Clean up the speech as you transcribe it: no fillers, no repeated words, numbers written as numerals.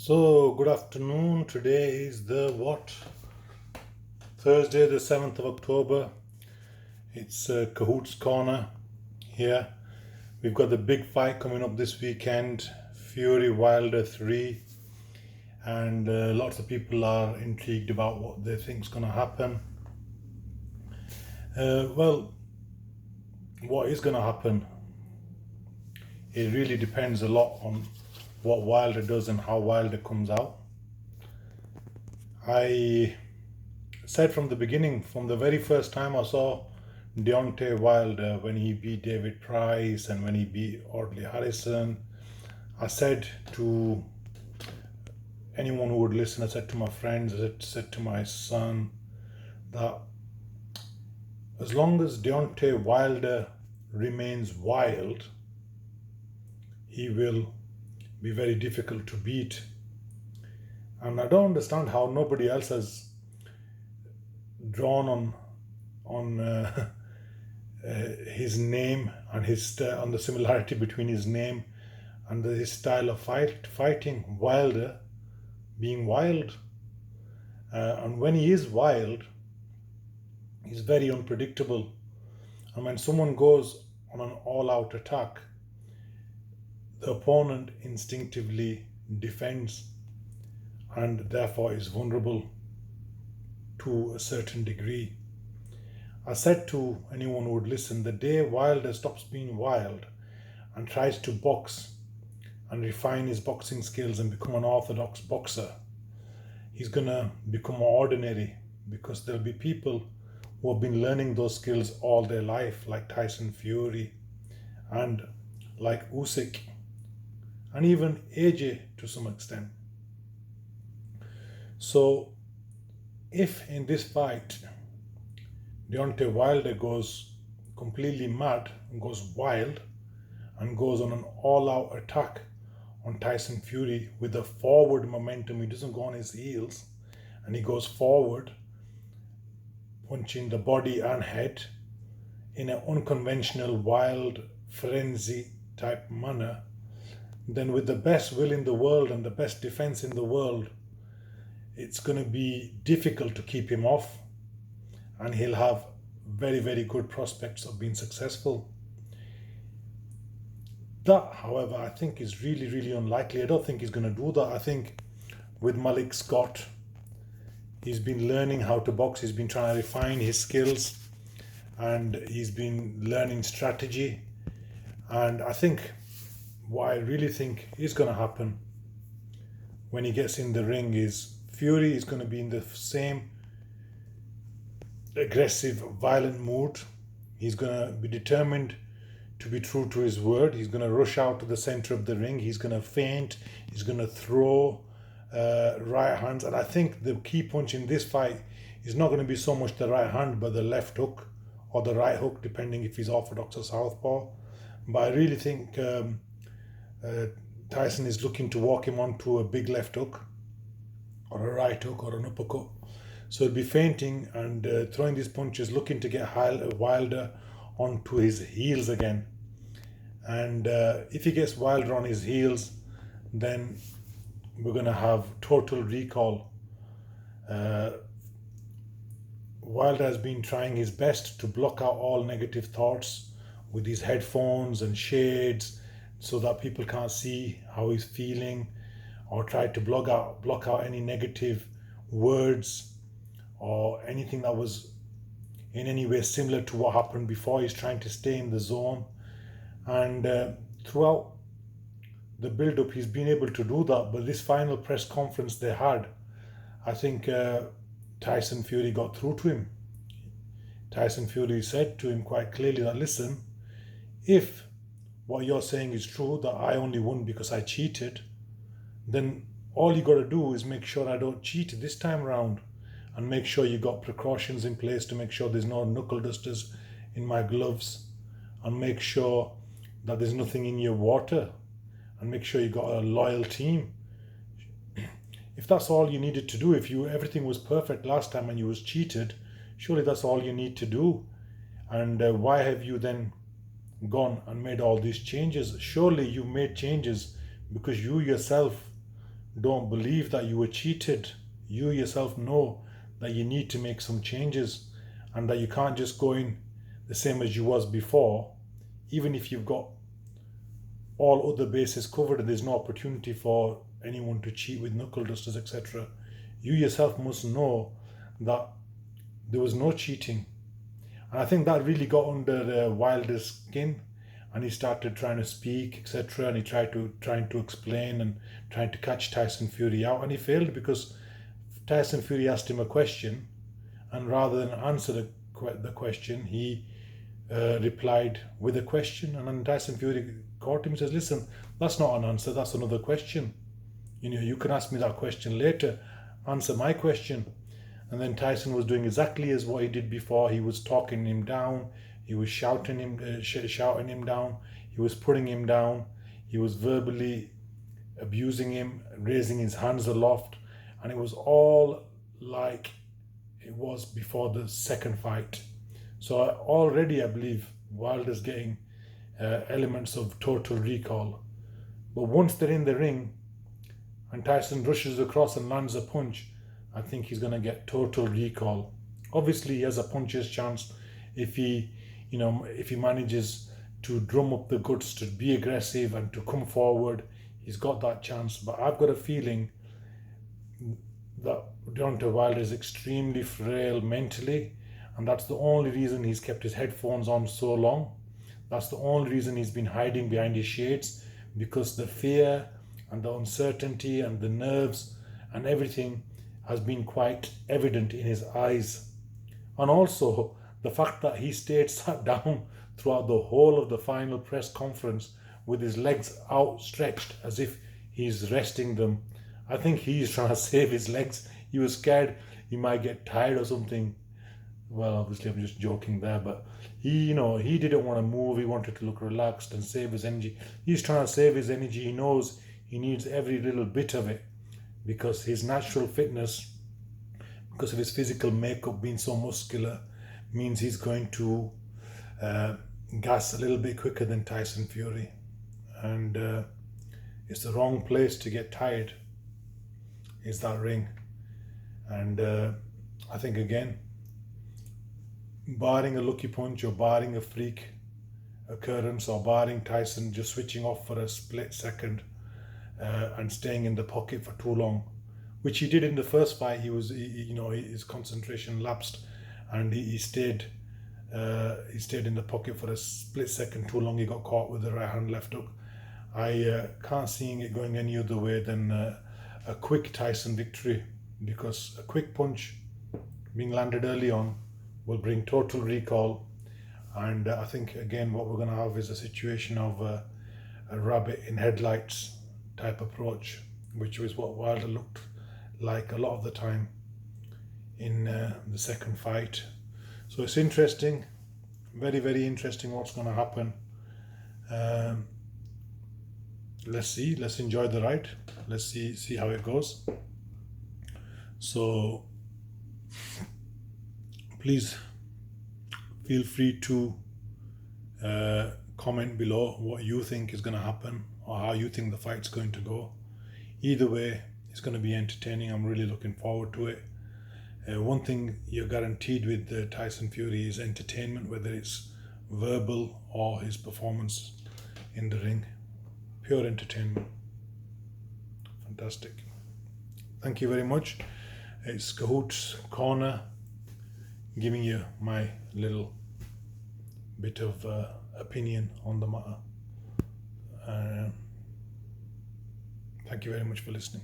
So, good afternoon. Today is the what? Thursday, the 7th of October. It's Kahuts Corner here. We've got the big fight coming up this weekend, Fury Wilder 3, and lots of people are intrigued about what they think is going to happen. Well, what is going to happen? It really depends a lot on what Wilder does and how Wilder comes out. I said from the beginning, from the very first time I saw Deontay Wilder, when he beat David Price and when he beat Audley Harrison, I said to anyone who would listen, I said to my friends, I said to my son, that as long as Deontay Wilder remains wild, he will be very difficult to beat. And I don't understand how nobody else has drawn on his name and on the similarity between his name and his style of fighting. Wilder being wild, and when he is wild, he's very unpredictable. And when someone goes on an all-out attack, the opponent instinctively defends and therefore is vulnerable to a certain degree. I said to anyone who would listen, the day Wilder stops being wild and tries to box and refine his boxing skills and become an orthodox boxer, he's going to become ordinary, because there'll be people who have been learning those skills all their life, like Tyson Fury and like Usyk and even AJ to some extent. So if in this fight Deontay Wilder goes completely mad and goes wild and goes on an all-out attack on Tyson Fury with a forward momentum, he doesn't go on his heels and he goes forward, punching the body and head in an unconventional, wild, frenzy type manner, then with the best will in the world and the best defense in the world, it's going to be difficult to keep him off, and he'll have very, very good prospects of being successful. That, however, I think is really, really unlikely. I don't think he's going to do that. I think with Malik Scott, he's been learning how to box, he's been trying to refine his skills, and he's been learning strategy. And I think what I really think is going to happen when he gets in the ring is Fury is going to be in the same aggressive, violent mood. He's going to be determined to be true to his word. He's going to rush out to the center of the ring. He's going to feint. He's going to throw right hands. And I think the key punch in this fight is not going to be so much the right hand, but the left hook or the right hook, depending if he's orthodox or southpaw. But I really think Tyson is looking to walk him onto a big left hook or a right hook or an uppercut. So he'll be feinting and throwing these punches, looking to get Wilder onto his heels again. And if he gets Wilder on his heels, then we're going to have total recall. Wilder has been trying his best to block out all negative thoughts with these headphones and shades so that people can't see how he's feeling, or try to block out any negative words or anything that was in any way similar to what happened before. He's trying to stay in the zone. And throughout the build-up, he's been able to do that. But this final press conference they had, I think Tyson Fury got through to him. Tyson Fury said to him quite clearly that, listen, if what you're saying is true, that I only won because I cheated, then all you got to do is make sure I don't cheat this time round, and make sure you got precautions in place to make sure there's no knuckle dusters in my gloves, and make sure that there's nothing in your water, and make sure you got a loyal team. If that's all you needed to do, if everything was perfect last time and you was cheated, surely that's all you need to do. And why have you then gone and made all these changes? Surely you've made changes because you yourself don't believe that you were cheated. You yourself know that you need to make some changes and that you can't just go in the same as you was before, even if you've got all other bases covered and there's no opportunity for anyone to cheat with knuckle dusters, etc. You yourself must know that there was no cheating. And I think that really got under Wilder's skin, and he started trying to speak, etc. And he trying to explain and trying to catch Tyson Fury out, and he failed because Tyson Fury asked him a question, and rather than answer the question, he replied with a question, and then Tyson Fury caught him and says, "Listen, that's not an answer. That's another question. You can ask me that question later. Answer my question." And then Tyson was doing exactly as what he did before. He was talking him down. He was shouting him down. He was putting him down. He was verbally abusing him, raising his hands aloft. And it was all like it was before the second fight. So already I believe Wilder's getting elements of total recall. But once they're in the ring and Tyson rushes across and lands a punch, I think he's going to get total recall. Obviously, he has a puncher's chance if he manages to drum up the guts to be aggressive and to come forward. He's got that chance. But I've got a feeling that Deontay Wilder is extremely frail mentally, and that's the only reason he's kept his headphones on so long. That's the only reason he's been hiding behind his shades, because the fear and the uncertainty and the nerves and everything has been quite evident in his eyes. And also the fact that he stayed sat down throughout the whole of the final press conference with his legs outstretched as if he's resting them. I think he's trying to save his legs. He was scared he might get tired or something. Well, obviously I'm just joking there, but he didn't want to move. He wanted to look relaxed and save his energy. He's trying to save his energy. He knows he needs every little bit of it, because his natural fitness, because of his physical makeup being so muscular, means he's going to gas a little bit quicker than Tyson Fury. And it's the wrong place to get tired, is that ring. And I think, again, barring a lucky punch or barring a freak occurrence or barring Tyson just switching off for a split second and staying in the pocket for too long, which he did in the first fight. His concentration lapsed, and he stayed in the pocket for a split second too long. He got caught with the right hand left hook. I can't see it going any other way than a quick Tyson victory, because a quick punch being landed early on will bring total recall. And I think, again, what we're going to have is a situation of a rabbit in headlights type approach, which was what Wilder looked like a lot of the time in the second fight. So it's interesting, very, very interesting what's going to happen. Let's see, let's enjoy the ride. Let's see how it goes. So please feel free to comment below what you think is going to happen, or how you think the fight's going to go. Either way, it's going to be entertaining. I'm really looking forward to it. One thing you're guaranteed with Tyson Fury is entertainment, whether it's verbal or his performance in the ring. Pure entertainment. Fantastic. Thank you very much. It's Kahuts Corner, giving you my little bit of opinion on the matter. Thank you very much for listening.